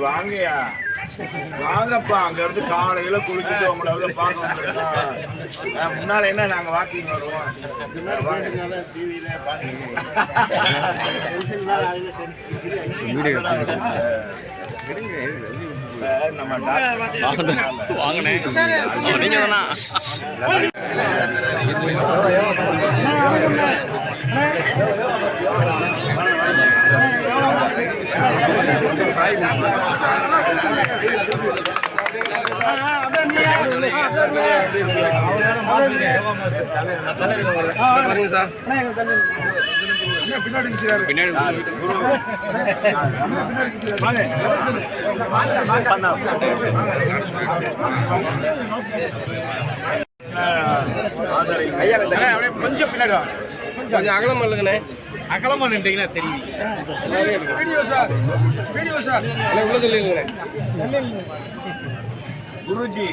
வாங்கயா வாங்கப்பா, அங்க இருந்து காலையில குளிச்சுட்டு உங்களோட பார்க்க வந்துருக்கோம். முன்னால என்ன நாங்க வாக்கிங் வருவோம். நம்ம வாங்கினேன் நீங்க தானா கொஞ்சம் பின்னாடி கொஞ்சம் அகலமா இல்லைங்கண்ணே. அகலமா நின்றீங்கன்னா தெரியும். உள்ளது இல்லைங்களே குருஜி.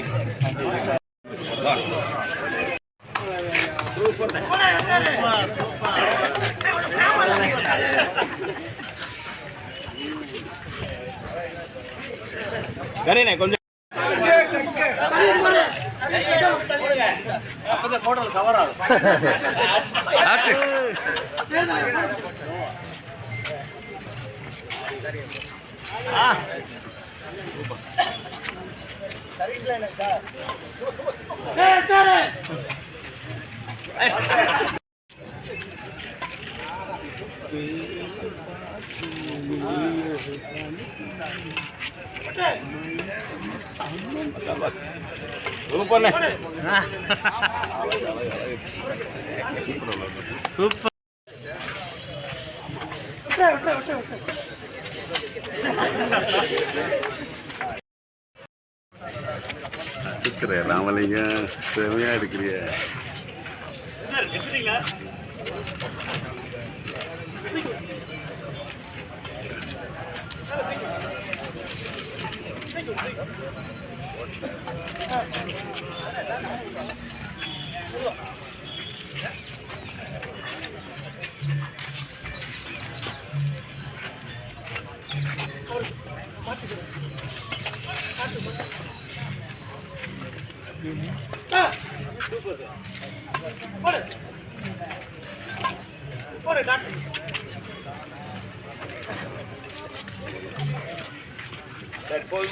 கரீனே கொஞ்சம் அப்பதான் போட்டோல கவர் ஆகும். சூப்பர் ராமலிங்கம் செமையா இருக்கிறீங்க.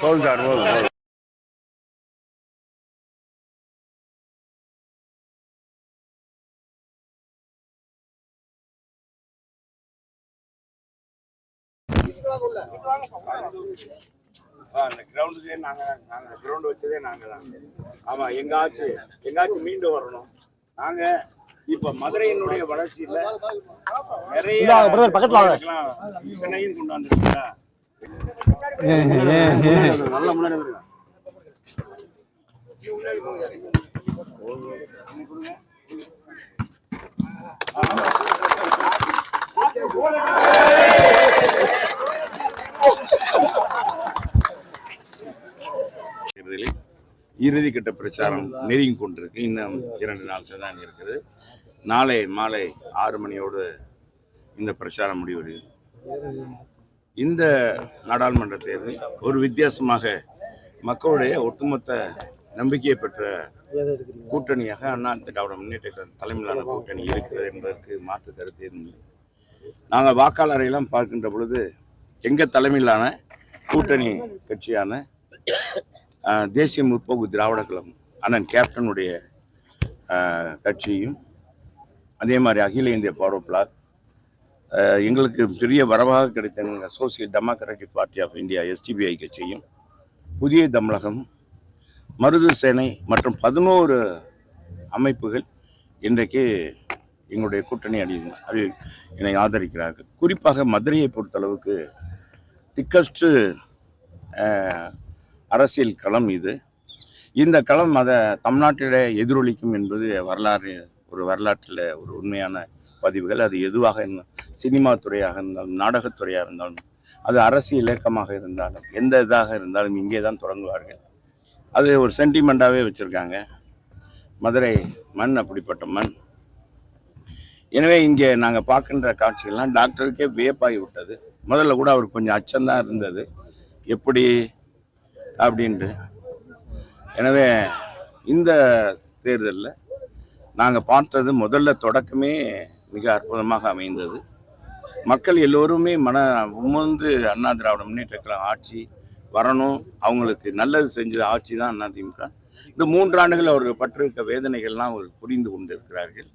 Hold on, hold on. கிரவுண்டுக்கே நாங்கள் கிரவுண்டு வச்சதே நாங்கள் தான். ஆமாம், எங்காச்சும் மீண்டு வரணும். நாங்கள் இப்போ மதுரையினுடைய வளர்ச்சியில் நிறைய இத்தனையும் கொண்டாந்துருக்கா. நல்ல முன்னாடி இறுதிக்கட்ட பிரச்சாரம் நெருங்கி கொண்டிருக்கு. இன்னும் 2 நாள் தான் இருக்குது. நாளை மாலை 6 மணியோடு இந்த பிரச்சாரம் முடிவடையும். இந்த நாடாளுமன்ற தேர்தல் ஒரு வித்தியாசமாக மக்களுடைய ஒட்டுமொத்த நம்பிக்கையை பெற்ற கூட்டணியாக அண்ணா திராவிட முன்னேற்ற தலைமையிலான கூட்டணி இருக்கிறது என்பதற்கு மாற்று கருத்து இல்லை. நாங்கள் வாக்காளரையெல்லாம் பார்க்கின்ற பொழுது எங்கள் தலைமையிலான கூட்டணி கட்சியான தேசிய முற்போக்கு திராவிட கழகம் அண்ணன் கேப்டனுடைய கட்சியும், அதே மாதிரி அகில இந்திய ஃபார்வர்ட் பிளாக், எங்களுக்கு பெரிய வரவாக கிடைத்த social democratic party of India SDPI கட்சியும், புதிய தமிழகம், மருது சேனை மற்றும் 11 அமைப்புகள் இன்றைக்கு எங்களுடைய கூட்டணி என்னை ஆதரிக்கிறார்கள். குறிப்பாக மதுரையை பொறுத்தளவுக்கு திக்கஸ்ட் அரசியல் களம் இது. இந்த களம் தமிழ்நாட்டிலே எதிரொலிக்கும் என்பது வரலாற்றில் ஒரு உண்மையான பதிவுகள். அது எதுவாக இருந்தாலும், சினிமா துறையாக இருந்தாலும், நாடகத்துறையாக இருந்தாலும், அது அரசியல் இயக்கமாக இருந்தாலும், எந்த இதாக இருந்தாலும் இங்கே தான் தொடங்குவார்கள். அது ஒரு சென்டிமெண்ட்டாகவே வச்சுருக்காங்க. மதுரை மண் அப்படிப்பட்ட மண். எனவே இங்கே நாங்கள் பார்க்கின்ற காட்சிகள்லாம் டாக்டருக்கே வியப்பாகி விட்டது. முதல்ல கூட அவருக்கு கொஞ்சம் அச்சம்தான் இருந்தது, எப்படி அப்படின்ட்டு. எனவே இந்த தேர்தலில் நாங்கள் பார்த்தது முதல்ல தொடக்கமே மிக அற்புதமாக அமைந்தது. மக்கள் எல்லோருமே முன்வந்து அண்ணா திராவிட முன்னேற்ற கழகம் ஆட்சி வரணும், அவங்களுக்கு நல்லது செஞ்ச ஆட்சி தான் அதிமுக. இந்த 3 ஆண்டுகள் அவர்கள் பட்டிருக்க வேதனைகள்லாம் அவர் புரிந்து கொண்டு இருக்கிறார்கள்.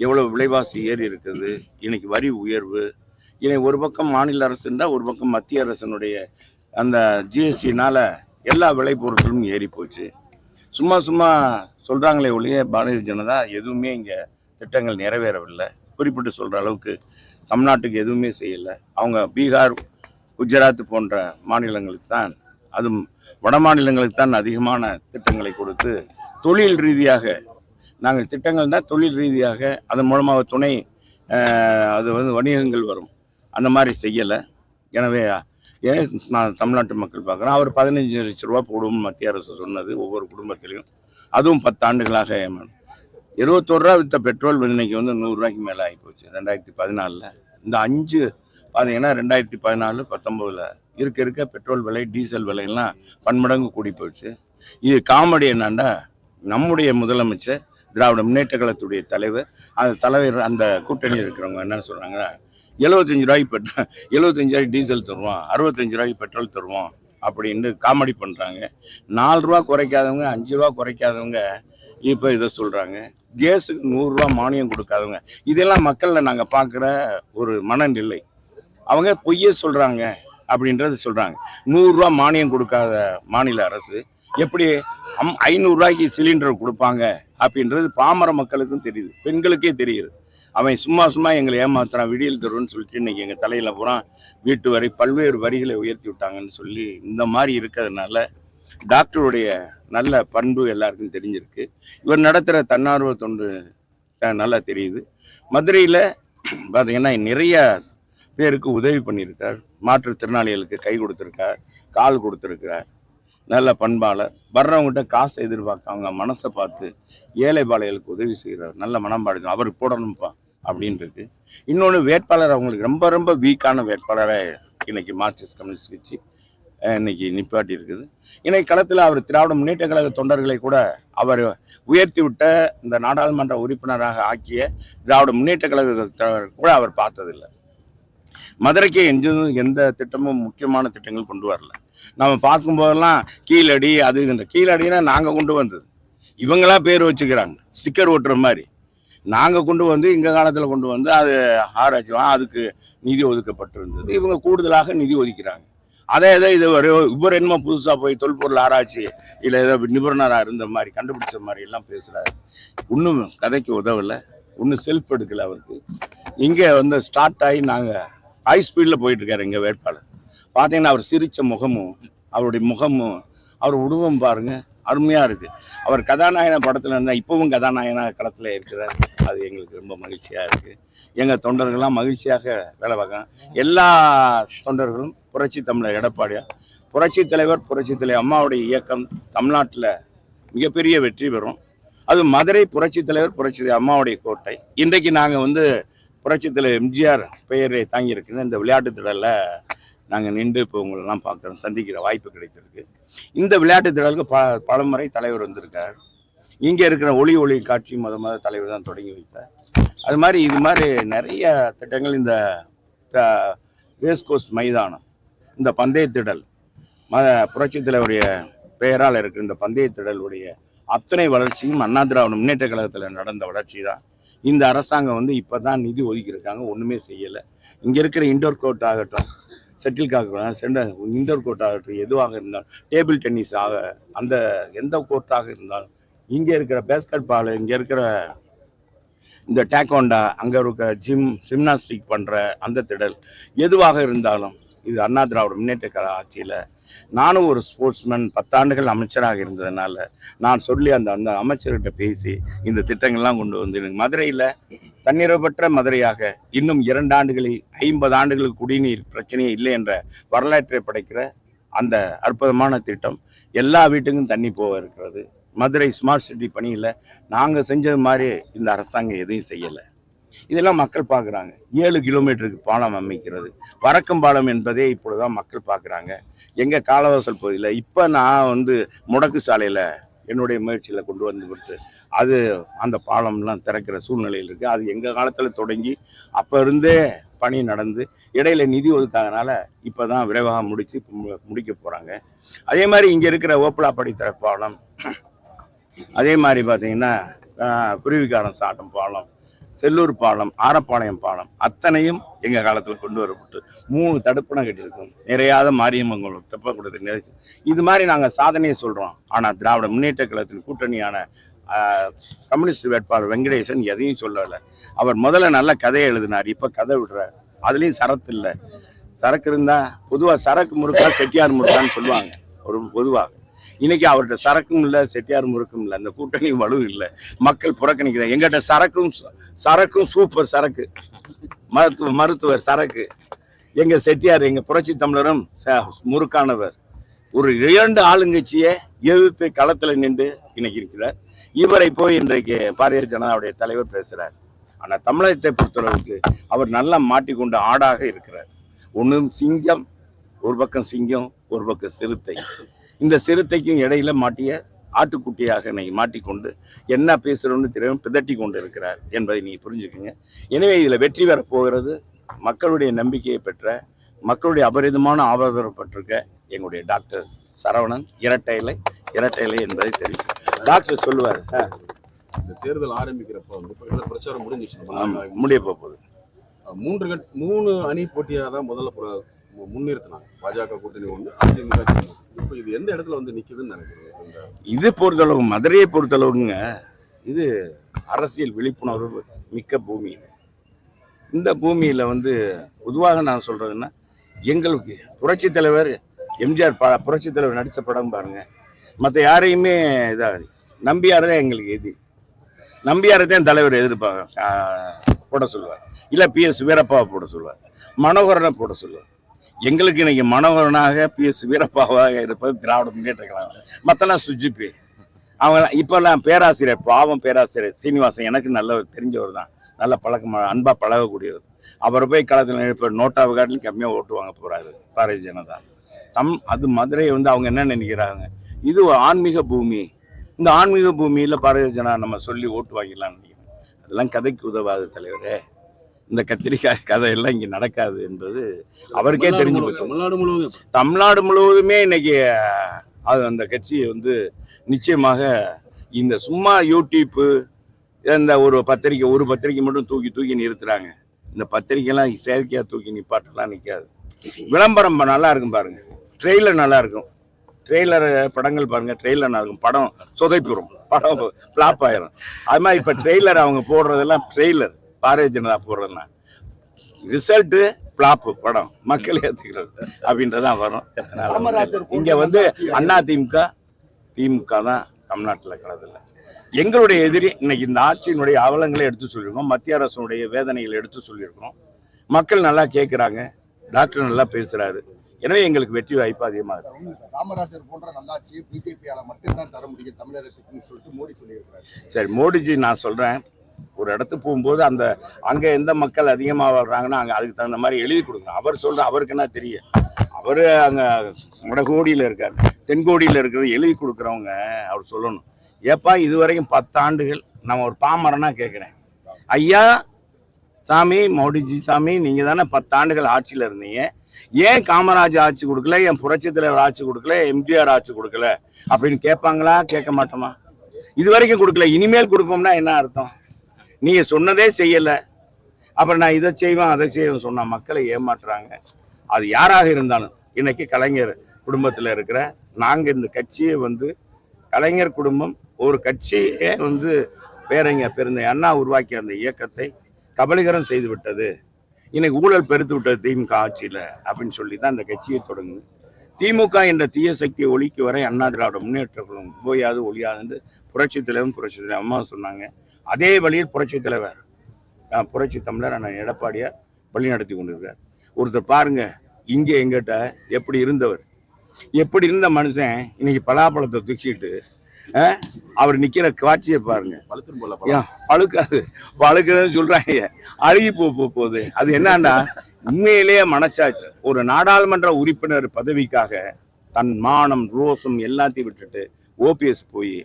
எவ்வளவு விலைவாசி ஏறி இருக்குது, இன்னைக்கு வரி உயர்வு, இன்னைக்கு ஒரு பக்கம் மாநில அரசு இருந்தால் ஒரு பக்கம் மத்திய அரசனுடைய அந்த ஜிஎஸ்டினால எல்லா விளைபொருட்களும் ஏறி போச்சு. சும்மா சும்மா சொல்கிறாங்களே ஒழிய பாரதிய ஜனதா எதுவுமே இங்கே திட்டங்கள் நிறைவேறவில்லை. குறிப்பிட்டு சொல்கிற அளவுக்கு தமிழ்நாட்டுக்கு எதுவுமே செய்யலை. அவங்க பீகார், குஜராத் போன்ற மாநிலங்களுக்கு தான், அதுவும் வட மாநிலங்களுக்கு தான் அதிகமான திட்டங்களை கொடுத்து தொழில் ரீதியாக நாங்கள் திட்டங்கள் தான் தொழில் ரீதியாக அதன் மூலமாக துணை அது வணிகங்கள் வரும், அந்த மாதிரி செய்யலை. எனவே நான் தமிழ்நாட்டு மக்கள் பார்க்குறேன். அவர் 15 லட்ச ரூபா போடும் மத்திய அரசு சொன்னது ஒவ்வொரு குடும்பத்திலையும், அதுவும் 10 ஆண்டுகளாக 21 ரூபா விற்ற பெட்ரோல் இன்னைக்கு 100 ரூபாய்க்கு மேலே ஆகி போச்சு 2014. இந்த 5 பார்த்தீங்கன்னா 2014, 19 இருக்க பெட்ரோல் விலை, டீசல் விலையெல்லாம் பன்மடங்கு கூடி போச்சு. இது காமெடி என்னன்னா, நம்முடைய முதலமைச்சர் திராவிட முன்னேற்ற கழகத்துடைய தலைவர், அந்த தலைவர் அந்த கூட்டணியில் இருக்கிறவங்க என்ன சொல்கிறாங்கன்னா, 75 ரூபாய்க்கு 75 ரூபாய்க்கு டீசல் தருவோம், 65 ரூபாய்க்கு பெட்ரோல் தருவோம் அப்படின்னு காமெடி பண்ணுறாங்க. 4 ரூபா குறைக்காதவங்க, 5 ரூபா குறைக்காதவங்க இப்போ இதை சொல்கிறாங்க. கேஸுக்கு 100 ரூபா மானியம் கொடுக்காதவங்க, இதெல்லாம் மக்களில் நாங்கள் பார்க்குற ஒரு மனநிலை. அவங்க பொய்யே சொல்கிறாங்க அப்படின்றது சொல்கிறாங்க. 100 ரூபா மானியம் கொடுக்காத மாநில அரசு எப்படி 500 ரூபாய்க்கு சிலிண்டர் கொடுப்பாங்க அப்படின்றது பாமர மக்களுக்கும் தெரியுது, பெண்களுக்கே தெரியுது. அவன் சும்மா எங்களை ஏமாத்துறான், விடியல் தருன்னு சொல்லிட்டு இன்னைக்கு எங்கள் தலையில் பூரா வீட்டு வரை பல்வேறு வரிகளை உயர்த்தி விட்டாங்கன்னு சொல்லி இந்த மாதிரி இருக்கிறதுனால டாக்டருடைய நல்ல பண்பு எல்லாருக்கும் தெரிஞ்சிருக்கு. இவர் நடத்துகிற தன்னார்வ தொண்டு நல்லா தெரியுது. மதுரையில் பார்த்தீங்கன்னா நிறைய பேருக்கு உதவி பண்ணியிருக்கார், மாற்றுத்திறனாளிகளுக்கு கை கொடுத்துருக்கார், கால் கொடுத்துருக்கார். நல்ல பண்பாளர், வர்றவங்ககிட்ட காசை எதிர்பார்க்க அவங்க மனசை பார்த்து ஏழை பாளைகளுக்கு உதவி செய்கிறார். நல்ல மனம்பாடு அவருக்கு போடணும்ப்பா அப்படின்ட்டு. இன்னொன்று, வேட்பாளர் அவங்களுக்கு ரொம்ப வீக்கான வேட்பாளரை இன்னைக்கு மார்க்சிஸ்ட் கம்யூனிஸ்ட் கட்சி இன்னைக்கு நிப்பாட்டி இருக்குது. இன்னைக்கு களத்தில் அவர் திராவிட முன்னேற்ற கழக தொண்டர்களை கூட அவர் உயர்த்தி விட்ட இந்த நாடாளுமன்ற உறுப்பினராக ஆக்கிய திராவிட முன்னேற்ற கழக கூட அவர் பார்த்ததில்லை. மதுரைக்கு எந்த திட்டமும் முக்கியமான திட்டங்கள் கொண்டு வரல. நம்ம பார்க்கும்போதெல்லாம் கீழடி, அது இந்த கீழடினா நாங்கள் கொண்டு வந்தது, இவங்களா பேர் வச்சுக்கிறாங்க ஸ்டிக்கர் ஓட்டுற மாதிரி. நாங்கள் கொண்டு வந்து எங்கள் காலத்தில் கொண்டு வந்து அது ஆராய்ச்சி அதுக்கு நிதி ஒதுக்கப்பட்டிருந்தது. இவங்க கூடுதலாக நிதி ஒதுக்கிறாங்க. அதே இது இவர் என்னமோ புதுசாக போய் தொல்பொருள் ஆராய்ச்சி இல்லை ஏதோ நிபுணராக இருந்த மாதிரி கண்டுபிடிச்ச மாதிரி எல்லாம் பேசுகிறாரு. இன்னும் கதைக்கு உதவலை, இன்னும் செல்ஃப் எடுக்கலை அவருக்கு. இங்கே ஸ்டார்ட் ஆகி நாங்கள் ஹை ஸ்பீடில் போயிட்டுருக்காரு எங்கள் வேட்பாளர். பார்த்தீங்கன்னா அவர் சிரித்த முகமும் அவருடைய முகமும் அவர் உருவம் பாருங்கள், அருமையாக இருக்குது. அவர் கதாநாயகன படத்தில் இருந்தால் இப்போவும் கதாநாயகனா களத்தில் இருக்கிறார். அது எங்களுக்கு ரொம்ப மகிழ்ச்சியாக இருக்குது. எங்கள் தொண்டர்கள்லாம் மகிழ்ச்சியாக வேலை பார்க்குறாங்க. எல்லா தொண்டர்களும் புரட்சி தமிழர் எடப்பாடியார், புரட்சி தலைவர் அம்மாவுடைய இயக்கம் தமிழ்நாட்டில் மிகப்பெரிய வெற்றி பெறும். அது மதுரை புரட்சி தலைவர் புரட்சி அம்மாவுடைய கோட்டை. இன்றைக்கு நாங்கள் புரட்சி தலைவர் எம்ஜிஆர் பெயரை தாங்கியிருக்கிற இந்த விளையாட்டு திடலில் நாங்கள் நின்று இப்போ உங்களெல்லாம் பார்க்குறோம், சந்திக்கிற வாய்ப்பு கிடைத்திருக்கு. இந்த விளையாட்டு திடலுக்கு பல முறை தலைவர் வந்திருக்கார். இங்கே இருக்கிற ஒளி காட்சி முத தலைவர் தான் தொடங்கி வைத்தார். அது மாதிரி இது மாதிரி நிறைய திட்டங்கள். இந்த ரேஸ்கோர்ஸ் மைதானம், இந்த பந்தய திடல், புரட்சி தலைவருடைய பெயரால் இருக்கிற இந்த பந்தய திடலுடைய அத்தனை வளர்ச்சியும் அண்ணா திராவிட முன்னேற்ற கழகத்தில் நடந்த வளர்ச்சி தான். இந்த அரசாங்கம் இப்போ தான் நிதி ஒதுக்கியிருக்காங்க, ஒன்றுமே செய்யலை. இங்கே இருக்கிற இண்டோர் கோர்ட் ஆகட்டும், செட்டில்காக் இண்டோர் கோர்ட் ஆகட்டும், எதுவாக இருந்தாலும், டேபிள் டென்னிஸ் அந்த எந்த கோர்ட்டாக இருந்தாலும், இங்கே இருக்கிற பேஸ்கெட் பால், இங்கே இருக்கிற இந்த டேக்கோண்டா, அங்கே இருக்க ஜிம்னாஸ்டிக் பண்ணுற அந்த திடல், எதுவாக இருந்தாலும் இது அண்ணா திராவிட முன்னேற்ற கழக ஆட்சியில் நானும் ஒரு ஸ்போர்ட்ஸ்மேன் 10 ஆண்டுகள் அமைச்சராக இருந்ததுனால நான் சொல்லி அந்த அமைச்சர்கிட்ட பேசி இந்த திட்டங்கள்லாம் கொண்டு வந்து எனக்கு மதுரையில் தன்னிறைவற்ற மதுரையாக இன்னும் 2 ஆண்டுகளில் 50 ஆண்டுகளுக்கு குடிநீர் பிரச்சனையே இல்லை என்ற வரலாற்றை படைக்கிற அந்த அற்புதமான திட்டம். எல்லா வீட்டுக்கும் தண்ணி போக இருக்கிறது. மதுரை ஸ்மார்ட் சிட்டி பணியில் நாங்கள் செஞ்சது மாதிரி இந்த அரசாங்கம் எதையும் செய்யலை. இதெல்லாம் மக்கள் பார்க்குறாங்க. 7 கிலோமீட்டருக்கு பாலம் அமைக்கிறது, பறக்கும் பாலம் என்பதே இப்பொழுதுதான் மக்கள் பார்க்குறாங்க. எங்கள் காலவாசல் பகுதியில் இப்போ நான் வந்து முடக்கு சாலையில் என்னுடைய முயற்சியில் கொண்டு வந்து கொடுத்து அது அந்த பாலம்லாம் திறக்கிற சூழ்நிலையில் இருக்குது. அது எங்கள் காலத்தில் தொடங்கி அப்போ இருந்தே பணி நடந்து இடையில நிதி ஒதுக்காதனால இப்போ தான் விரைவாக முடிக்க போகிறாங்க. அதே மாதிரி இங்கே இருக்கிற ஓப்பலாப்படி பாலம், அதே மாதிரி பார்த்தீங்கன்னா குருவிக்காரன் சாட்டம் பாலம், செல்லூர் பாலம், ஆரப்பாளையம் பாலம் அத்தனையும் எங்கள் காலத்தில் கொண்டு வரப்பட்டு 3 தடுப்பணை கட்டியிருக்கோம். நிறையாத மாரியம்மன் தெப்பக்கூடத்தில் நிறைய இது மாதிரி நாங்கள் சாதனையை சொல்கிறோம். ஆனால் திராவிட முன்னேற்ற கழகத்தின் கூட்டணியான கம்யூனிஸ்ட் வேட்பாளர் வெங்கடேசன் எதையும் சொல்லலை. அவர் முதல்ல நல்ல கதையை எழுதினார், இப்போ கதை விடுறார். அதுலேயும் சரத்து இல்லை. சரக்கு இருந்தால் பொதுவாக சரக்கு முறுக்கா செட்டியார் முறுக்கான்னு சொல்லுவாங்க ஒரு பொதுவாக. இன்னைக்கு அவர்கிட்ட சரக்கும் இல்லை, செட்டியார் முறுக்கும் இல்லை, அந்த கூட்டணி வலு இல்லை, மக்கள் புறக்கணிக்கிறார். எங்கிட்ட சரக்கும் சூப்பர் சரக்கு, மருத்துவர் சரக்கு. எங்க செட்டியார், எங்க புரட்சி தமிழரும் முறுக்கானவர். ஒரு 2 ஆளுங்கட்சியை எதிர்த்து களத்தில் நின்று இன்னைக்கு இருக்கிறார். இவரை போய் இன்றைக்கு பாரதிய ஜனதாவுடைய தலைவர் பேசுறார். ஆனால் தமிழகத்தை பொறுத்தளவுக்கு அவர் நல்லா மாட்டிக்கொண்ட ஆடாக இருக்கிறார். ஒன்றும் சிங்கம், ஒரு பக்கம் சிங்கம், ஒரு பக்கம் சிறுத்தை. இந்த சிறுத்தைக்கும் இடையில மாட்டிய ஆட்டுக்குட்டியாக மாட்டிக்கொண்டு என்ன பேசுறோம்னு தெரியாமல் பிதட்டி கொண்டு இருக்கிறார் என்பதை நீ புரிஞ்சுக்கோங்க. எனவே இதில் வெற்றி பெற போகிறது மக்களுடைய நம்பிக்கையை பெற்ற, மக்களுடைய அபரிதமான ஆதரவு பெற்றிருக்க எங்களுடைய டாக்டர் சரவணன். இரட்டை இலை என்பதை தெரிவிச்சு டாக்டர் சொல்லுவார். இந்த தேர்தல் ஆரம்பிக்கிறப்ப பிரச்சாரம் முடிய போகுது. 3 அணி போட்டியாக தான் முதல்ல முன்னிறுத்தினாங்க. பாஜக கூட்டணி ஒன்று, அதிமுக. இப்போ இது எந்த இடத்துல வந்து நிற்குதுன்னு நினைக்கிறேன். இது பொறுத்தளவு, மதுரையை பொறுத்தளவுங்க, இது அரசியல் விழிப்புணர்வு மிக்க பூமி. இந்த பூமியில் வந்து பொதுவாக நான் சொல்றதுன்னா, எங்களுக்கு புரட்சி தலைவர் எம்ஜிஆர் புரட்சி தலைவர் நடித்த படம் பாருங்க, மற்ற யாரையுமே இதாக நம்பியார் தான் எங்களுக்கு எதிரி. நம்பியாரை தான் தலைவர் எதிர்ப்பாங்க போட சொல்லுவார், இல்லை PS வீரப்பாவை போட சொல்லுவார், மனோகரனை போட சொல்லுவார். எங்களுக்கு இன்னைக்கு மனோகரனாக PS வீரப்பாவாக இருப்பது திராவிட முன்னேற்ற கழகம். மற்றெல்லாம் சுஜிப்பி அவங்க இப்பெல்லாம் பேராசிரியர், பாவம் பேராசிரியர் சீனிவாசன் எனக்கு நல்ல தெரிஞ்சவர் தான், நல்ல பழக்கம், அன்பா பழகக்கூடியவர். அவரை போய் களத்தில் இப்போ நோட்டாவை காட்டிலும் கம்மியாக ஓட்டு வாங்க போறாரு பாரதிய ஜனதா. அது மதுரையை வந்து அவங்க என்ன நினைக்கிறாங்க, இது ஒரு ஆன்மீக பூமி, இந்த ஆன்மீக பூமியில் பாரதிய ஜனதா நம்ம சொல்லி ஓட்டு வாங்கிடலாம்னு நினைக்கிறேன். அதெல்லாம் கதைக்கு உதவாது தலைவரே. இந்த கத்திரிக்காய் கதையெல்லாம் இங்கே நடக்காது என்பது அவருக்கே தெரிஞ்சு போச்சு. தமிழ்நாடு முழுவதுமே இன்னைக்கு அது அந்த கட்சியை வந்து நிச்சயமாக இந்த சும்மா யூடியூப்பு இந்த ஒரு பத்திரிக்கை மட்டும் தூக்கி நிறுத்துறாங்க. இந்த பத்திரிக்கைலாம் செயற்கையாக தூக்கி நிப்பாட்டெல்லாம் நிற்காது. விளம்பரம் நல்லா இருக்கும் பாருங்க, ட்ரெய்லர் நல்லா இருக்கும், ட்ரெய்லர் படங்கள் பாருங்க, ட்ரெய்லர் நல்லா இருக்கும், படம் சொதைப்புறும், படம் ஃப்ளாப் ஆயிரும். அது மாதிரி இப்போ ட்ரெய்லர் அவங்க போடுறதெல்லாம் ட்ரெய்லர் பாரதிய ஜனதா போடுறதுனா ரிசல்ட்டு பிளாப்பு படம் மக்கள் ஏற்றுக்கிறது அப்படின்றதான் வரும். இங்க வந்து திமுக தான் தமிழ்நாட்டில் கலதில்லை. எங்களுடைய எதிரி இன்னைக்கு இந்த ஆட்சியினுடைய அவலங்களை எடுத்து சொல்லியிருக்கோம், மத்திய அரசுடைய வேதனைகளை எடுத்து சொல்லியிருக்கோம். மக்கள் நல்லா கேட்குறாங்க, டாக்டர் நல்லா பேசுறாரு. எனவே எங்களுக்கு வெற்றி வாய்ப்பு அதிகமாக இருக்கு. காமராஜர் போன்ற நல்லாட்சியை பிஜேபியால மட்டும்தான் தர முடியும் தமிழகத்துக்குன்னு சொல்லிட்டு மோடி சொல்லியிருக்கிறார். சரி, மோடிஜி நான் சொல்றேன், ஒரு இடத்துக்கு போகும்போது அங்கே எந்த மக்கள் அதிகமாக வர்றாங்கன்னா அங்கே அதுக்கு தகுந்த மாதிரி எழுதி கொடுக்கணும். அவர் சொல்ற அவருக்கு என்ன தெரியும், அவர் அங்கே வடகோடியில் இருக்கார், தென்கோடியில் இருக்கிறது எழுதி கொடுக்குறவங்க அவர் சொல்லணும். ஏப்பா இதுவரைக்கும் 10 ஆண்டுகள் நம்ம ஒரு பாமரனா கேட்குறேன், ஐயா சாமி மோடிஜி சாமி நீங்கள் தானே 10 ஆண்டுகள் ஆட்சியில் இருந்தீங்க, ஏன் காமராஜ் ஆட்சி கொடுக்கல, என் புரட்சி தலைவர் ஆட்சி கொடுக்கல, எம்ஜிஆர் ஆட்சி கொடுக்கல அப்படின்னு கேட்பாங்களா? கேட்க மாட்டோமா? இது வரைக்கும் கொடுக்கல, இனிமேல் கொடுப்போம்னா என்ன அர்த்தம்? நீங்க சொன்னதே செய்யல, அப்புறம் நான் இதை செய்வேன் அதை செய்வேன் சொன்னா மக்களை ஏமாற்றுறாங்க. அது யாராக இருந்தாலும் இன்னைக்கு கலைஞர் குடும்பத்தில் இருக்கிற நாங்கள் இந்த கட்சியை வந்து கலைஞர் குடும்பம் ஒரு கட்சியே வந்து பெருந்த அண்ணா உருவாக்கிய அந்த இயக்கத்தை கபலீகரம் செய்து விட்டது, இன்னைக்கு ஊழல் பெருத்து விட்டது திமுக ஆட்சியில் அப்படின்னு சொல்லி தான் இந்த கட்சியை தொடங்குது. திமுக என்ற தீய சக்தியை ஒழிக்கு வரை அண்ணா திராவிட முன்னேற்ற கழகம் போயாது ஒழியாது புரட்சி தலைவர் அம்மா சொன்னாங்க. அதே வழியில் புரட்சி தமிழர் அண்ணன் எடப்பாடியார் வழி நடத்தி கொண்டிருக்கார். ஒருத்தர் பாருங்க, இங்கே எங்கிட்ட எப்படி இருந்த மனுஷன் இன்னைக்கு பலாப்பழத்தை தூக்கிட்டு அவர் நிக்கிற காட்சியை பாருங்க. பழுத்துரும் போல பழம். பழுக்காது, பழுக்குதுன்னு சொல்றாங்க, அழுகி போகுது. அது என்னன்னா உண்மையிலேயே மனச்சாட்சி. ஒரு நாடாளுமன்ற உறுப்பினர் பதவிக்காக தன் மானம் ரோசம் எல்லாத்தையும் விட்டுட்டு ஓபிஎஸ் போய்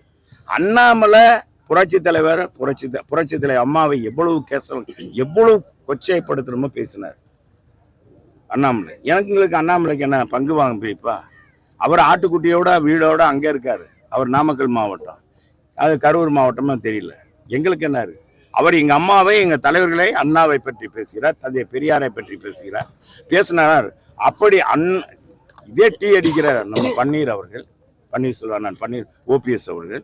அண்ணாமலை புரட்சி தலைவர் புரட்சி தலைவர் அம்மாவை எவ்வளவு எவ்வளவு கொச்சைப்படுத்தணுமோ பேசினார் அண்ணாமலை. எங்களுக்கு அண்ணாமலைக்கு என்ன பங்கு வாங்க போய்ப்பா? அவர் ஆட்டுக்குட்டியோட வீடோட அங்கே இருக்காரு. அவர் நாமக்கல் மாவட்டம், அது கரூர் மாவட்டமா தெரியல. எங்களுக்கு என்ன இருக்கு? அவர் எங்க அம்மாவை, எங்க தலைவர்களை, அண்ணாவை பற்றி பேசுகிறார், தந்தை பெரியாரை பற்றி பேசினார். அப்படி இதே டீ அடிக்கிறார் நம்ம பன்னீர்செல்வம் ஓபிஎஸ் அவர்கள்.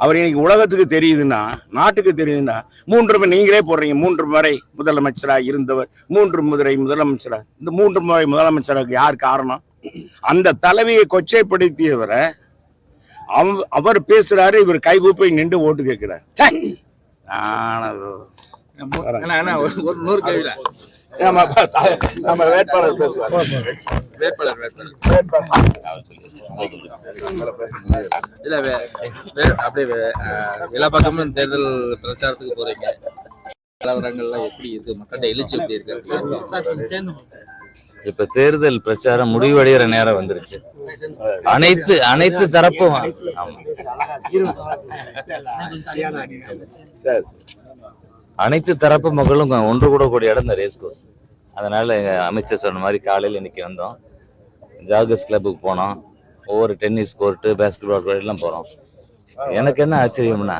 அவர் இன்னைக்கு உலகத்துக்கு தெரியுதுன்னா, நாட்டுக்கு தெரியுதுன்னா, 3 முறை நீங்களே போடுறீங்க. 3 முறை முதலமைச்சராக இருந்தவர், 3 முறை முதலமைச்சரா. இந்த 3 முறை முதலமைச்சராக யார் காரணம்? அந்த தலைவியை கொச்சைப்படுத்தியவரை அவர் பேசுறாரு, இவர் கைகூப்பை நின்று ஓட்டு கேட்கிறார். நம்ம வேட்பாளர் பேசுவார். இல்ல அப்படியே எல்லா பக்கமும் தேர்தல் பிரச்சாரத்துக்கு போறீங்க. கலவரங்கள்லாம் எப்படி இருக்கு? மக்கள்கிட்ட எழுச்சி எப்படி இருக்கு? இப்ப தேர்தல் பிரச்சாரம் முடிவடைகிற நேரம் வந்துருச்சு. அனைத்து தரப்பும் அனைத்து தரப்பு மக்களும் ஒன்று கூட கூடிய இடம் இந்த ரேஸ் கோர்ஸ். அதனால எங்க அமைச்சர் சொன்ன மாதிரி காலையில் இன்னைக்கு வந்தோம், ஜாகர்ஸ் கிளப்புக்கு போனோம், ஒவ்வொரு tennis court, basketball court எல்லாம் போறோம். எனக்கு என்ன ஆச்சரியம்னா,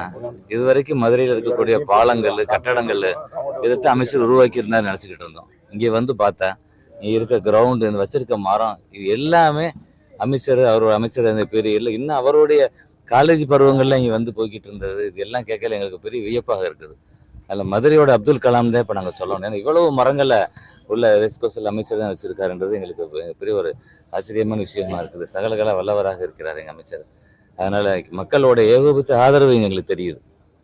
இது வரைக்கும் மதுரையில் இருக்கக்கூடிய பாலங்கள், கட்டடங்கள் இதைத்தான் அமைச்சர் உருவாக்கி இருந்தாரு நினைச்சுக்கிட்டு இருந்தோம். இங்கே வந்து பார்த்தா இங்க இருக்க கிரவுண்டு, இந்த வச்சிருக்க மரம், இது எல்லாமே அவரோட அமைச்சர் அந்த பீரியட்ல இன்னும் அவருடைய காலேஜ் பருவங்கள்ல இங்க வந்து போய்கிட்டு இருந்தது. இது எல்லாம் கேட்கல எங்களுக்கு பெரிய வியப்பாக இருக்குது. அதில் மதுரையோட அப்துல் கலாம் தான் இப்போ நாங்கள் சொல்லணும். ஏன்னா இவ்வளவு மரங்களை உள்ள ரேஸ்கோர்ஸில் அமைச்சர் தான் வச்சிருக்காருன்றது எங்களுக்கு பெரிய ஒரு ஆச்சரியமான விஷயமா இருக்குது. சகலகலா வல்லவராக இருக்கிறார் எங்கள் அமைச்சர். அதனால மக்களோட ஏகோபித்த ஆதரவு எங்களுக்கு தெரியுது.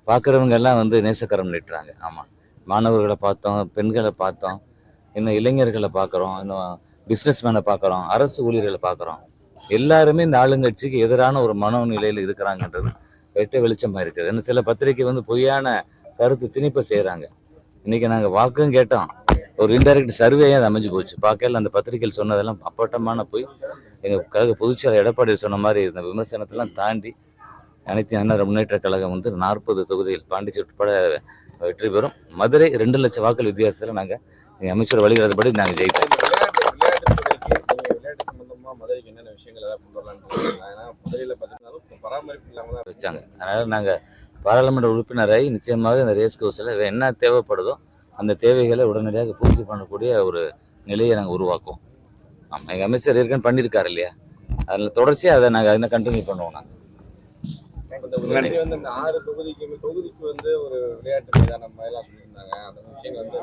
பார்க்குறவங்க எல்லாம் வந்து நேசக்கரம் நீட்டுறாங்க. ஆமாம், மாணவர்களை பார்த்தோம், பெண்களை பார்த்தோம், இன்னும் இளைஞர்களை பார்க்குறோம், இன்னும் பிஸ்னஸ்மேனை பார்க்குறோம், அரசு ஊழியர்களை பார்க்குறோம். எல்லாருமே இந்த ஆளுங்கட்சிக்கு எதிரான ஒரு மனோநிலையில் இருக்கிறாங்கன்றது வெட்ட வெளிச்சமாக இருக்குது. இன்னும் சில பத்திரிகை வந்து பொய்யான கருத்து திணிப்பை செய்கிறாங்க. இன்னைக்கு நாங்கள் வாக்கும் கேட்டோம், ஒரு இன்டைரக்ட் சர்வேயே அது அமைஞ்சு போச்சு. பார்க்கல அந்த பத்திரிகைகள் சொன்னதெல்லாம் அப்பட்டமான போய். எங்கள் கழக பொதுச்செயலர் எடப்பாடி சொன்ன மாதிரி இந்த விமர்சனத்தெல்லாம் தாண்டி அனைத்து அண்ணா முன்னேற்ற கழகம் வந்து 40 தொகுதிகள் பாண்டிச்சேரி உட்பட வெற்றி பெறும். மதுரை 2 லட்சம் வாக்கள் வித்தியாசத்தில் நாங்கள் எங்கள் அமைச்சர் வழிகிறதுபடி நாங்கள் ஜெயிப்போம். விளையாட்டு சம்பந்தமா மதுரைக்கு என்னென்ன விஷயங்கள் ஏதாவது கொண்டு வரலான்னு மதுரையில் பார்த்தீங்கன்னா பராமரிப்பு இல்லாமல் தான் வச்சாங்க. அதனால நாங்கள் பாராளுமன்ற உறுப்பினராகி நிச்சயமாக இந்த ரேஸ் கோர்ஸில் என்ன தேவைப்படுதோ அந்த தேவைகளை உடனடியாக பூர்த்தி பண்ணக்கூடிய ஒரு நிலையை நாங்கள் உருவாக்குவோம். ஆமாம், எங்கள் அமைச்சர் ஏற்கனவே பண்ணியிருக்காரு இல்லையா, அதில் தொடர்ச்சியாக அதை நாங்கள் இன்னும் கண்டினியூ பண்ணுவோம். நாங்கள் வந்து அந்த 6 தொகுதிக்கு வந்து ஒரு விளையாட்டு மைதானம் மாதிரிலாம் சொல்லியிருந்தாங்க. அந்த விஷயங்கள் வந்து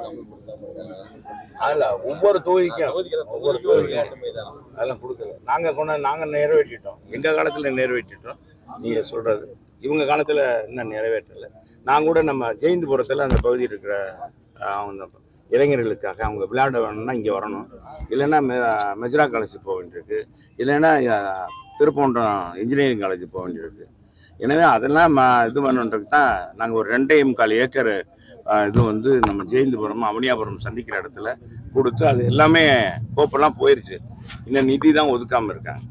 அதில் ஒவ்வொரு தொகுதிக்கும் விளையாட்டு மைதானம் அதெல்லாம் கொடுக்கல. நாங்கள் நிறைவேற்றிட்டோம், எங்கள் காலத்தில் நிறைவேற்றிட்டோம். நீங்கள் சொல்கிறது இவங்க காலத்தில் இன்னும் நிறைவேற்றலை. நான் கூட நம்ம ஜெயந்திபுரத்தில் அந்த பகுதியில் இருக்கிற அவங்க இளைஞர்களுக்காக அவங்க விளையாட வேணும்னா இங்கே வரணும், இல்லைன்னா மெஜ்ரா காலேஜ் போக வேண்டியிருக்கு, இல்லைன்னா திருப்பூண்டம் இன்ஜினியரிங் காலேஜ் போக வேண்டியிருக்கு. எனவே அதெல்லாம் இது பண்ணுறதுக்கு தான் நாங்கள் ஒரு 2.25 ஏக்கர் இது வந்து நம்ம ஜெயந்திபுரம் அவனியாபுரம் சந்திக்கிற இடத்துல கொடுத்து அது எல்லாமே கோப்பெல்லாம் போயிடுச்சு. இன்னும் நிதி தான் ஒதுக்காமல் இருக்காங்க.